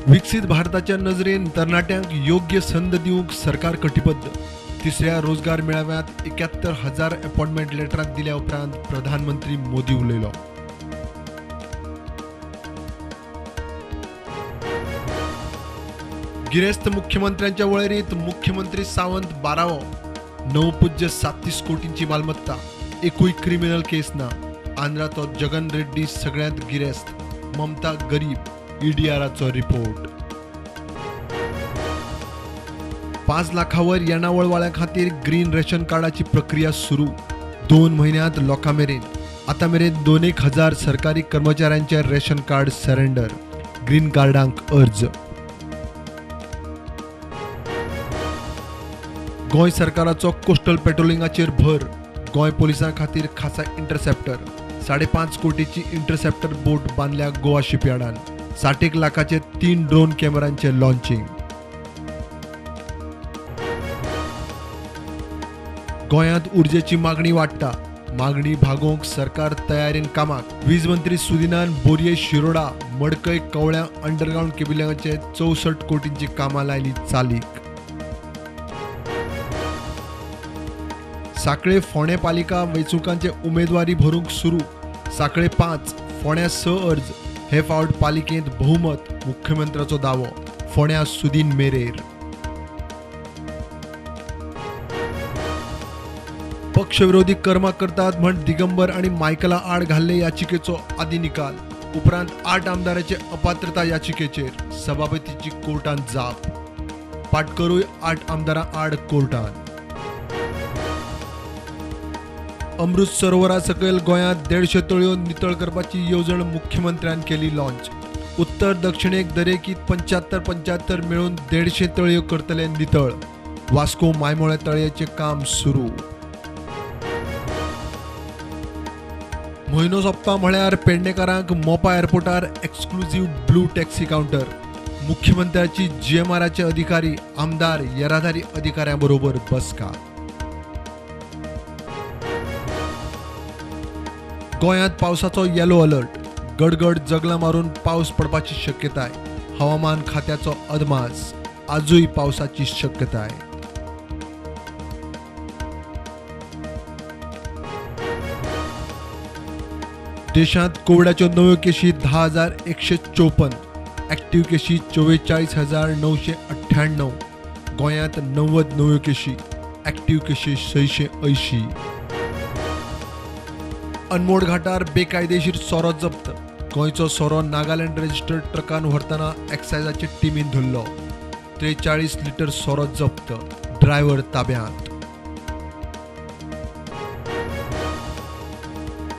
विकसित भारताच्या नजरेन तरणाट्यांक योग्य संद दिवंक सरकार कटिबद्ध. तिसऱ्या रोजगार मेळाव्यात 71,000 अपॉइंटमेंट लेटरां दिल्या उपरांत प्रधानमंत्री मोदी उलयलो. गिरेस्त मुख्यमंत्र्यांच्या वळेरींत मुख्यमंत्री सावंत 12वो. नवपूज्य 37 कोटींची मालमत्ता. एकूय क्रिमिनल केस ना. आंध्राचो जगन रेड्डी सगळ्यांत गिरेस्त. ममता गरीब. ईडीआरचो रिपोर्ट. 5 लाखांवर येणावळवाळ्यां खातीर ग्रीन रेशन कार्डाची प्रक्रिया सुरू. 2 महिन्यांत लोकांमेरेन. आतां मेरेन 2,000 सरकारी कर्मचाऱ्यांचे रेशन कार्ड सरेंडर. ग्रीन कार्डांक अर्ज. गोंय सरकाराचो कोस्टल पेट्रोलिंगाचेर भर. गोंय पोलिसां खातीर खासा इंटरसेप्टर. 5.5 कोटीची इंटरसेप्टर बोट बांदल्या गोवा शिपयार्डान. 60 लाखाचे 3 ड्रोन कॅमेरांचे लॉन्चिंग. गोंयांत उर्जेची मागणी वाडटा. मागणी भागोवंक सरकार तयारेन कामाक. वीज मंत्री सुदिनान बोरये शिरोडा मडकय कवळ्या अंडरग्राउंड केबिलांचे 64 कोटींची कामां लायली चालीक. साखळे फोंडे पालिका वेंचणुकांचे उमेदवारी भरूंक सुरू. साखळे 5, फोंड्या 6 अर्ज. हे फावट पालिकेंत बहुमत. मुख्यमंत्र्याचो दावो. फोंड्या सुदीन मेरेर. पक्षविरोधी कर्मां करतात म्हण दिगंबर आणि मायकला आड घाल्ले याचिकेचो आदी निकाल. उपरांत 8 आमदारांचे अपात्रता याचिकेचेर सभापतीची कोर्टांत जाप. पाटकरूय 8 आमदारां आड कोर्टांत. अमृत सरोवरा सकयल गोंयांत 150 तळयो नितळ करपाची येवजण मुख्यमंत्र्यान केली लॉन्च. उत्तर दक्षिणेक दरेकीत 75-75 मेळून 150 तळयो करतले नितळ. वास्को मायमोळे तळयेचे काम सुरू. म्हयनो सोंपता म्हळ्यार पेडणेकारांक मोपा एअरपोर्टार एक्सक्लुझिव्ह ब्लू टॅक्सी कावंटर. मुख्यमंत्र्याची जीएमआरचे अधिकारी, आमदार, येरादारी अधिकाऱ्यां बरोबर बसका. गोंयांत पावसाचो येलो अलर्ट. गडगड जगलां मारून पावस पडपाची शक्यताय. हवामान खात्याचो अदमास. आजूय पावसाची शक्यताय. देशांत कोविडाच्यो नव्यो केशी 10,154. ॲक्टिव्ह केशी 44,998. गोंयांत 90 नव्यो केशी. ॲक्टिव्ह केशी 680. अनमोड घाटार बेकायदेशीर सोरो जप्त. गोंयचो सोरो नागालँड रजिस्टर्ड ट्रकान व्हरतना एक्सायजाचे टिमीन धरलो. 43 लिटर सोरो जप्त. ड्रायव्हर ताब्यांत.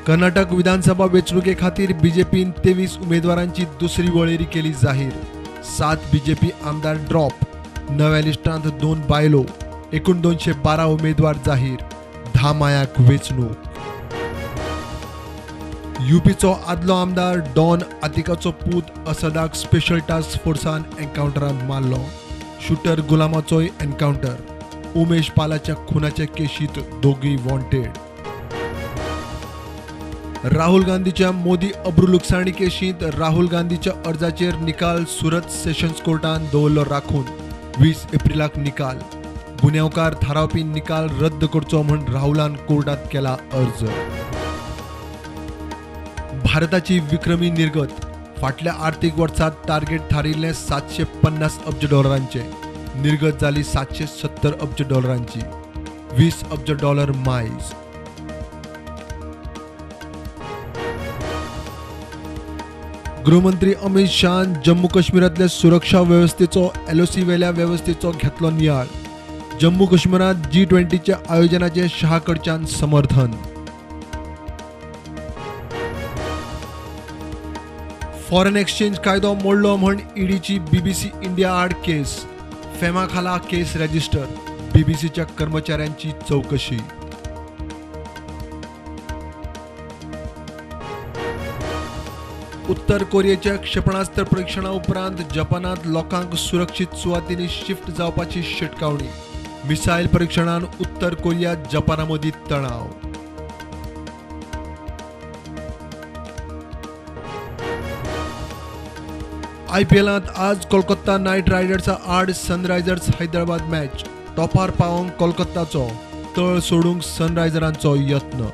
कर्नाटक विधानसभा वेंचणुके खातीर बीजेपीन 23 उमेदवारांची दुसरी वळेरी केली जाहीर. 7 बीजेपी आमदार ड्रॉप. नव्या लिस्टांत 2 बायलो. एकूण 212 उमेदवार जाहीर. 10 मायाक वेंचणूक. यूपीचो आदलो आमदार डॉन आतिकाचो पूत असदाक स्पेशल टास्क फोर्सान एन्कावंटरांत मारलो. शूटर गुलामाचोय एन्कावंटर. उमेश पालाच्या खुनाचे केशीत दोगूय वॉन्टेड. राहुल गांधीच्या मोदी अब्रुलुकसाणी केशींत राहुल गांधीच्या अर्जाचेर निकाल सुरत सेशन्स कोर्टान दवरलो राखून. 20 एप्रिलाक निकाल. गुन्यांवकार थारावपी निकाल रद्द करचो म्हण राहुलान कोर्टात केला अर्ज. भारताची विक्रमी निर्गत. फाटल्या आर्थीक वर्सात टार्गेट थारिल्ले $750 अब्ज. निर्गत जाली $770 अब्ज. $20 अब्ज मायज. गृहमंत्री अमित शाहान जम्मू काश्मीरातल्या सुरक्षा वेवस्थेचो एलओसी वेल्या वेवस्थेचो घेतलो नियाळ. जम्मू काश्मीरात G20च्या आयोजनाचे शाह कडच्यान समर्थन. फॉरेन एक्सचेंज कायदो मोडलो म्हण ईडीची बीबीसी इंडिया आड केस. फेमा खाला केस रजिस्टर. बीबीसीच्या कर्मचाऱ्यांची चौकशी. उत्तर कोरियेच्या क्षेपणास्त्र परीक्षणा उपरांत जपानात लोकांक सुरक्षीत सुवातींनी शिफ्ट जावपाची शिटकावणी. मिसाईल परीक्षणान उत्तर कोरिया जपाना मदीं तणाव. IPLांत आज कोलकाता नायट रायडर्सा आड सनरायझर्स हैदराबाद मॅच. टॉपार पावंक कोलकाताचो, तळ सोडूंक सनरायझरांचो यत्न.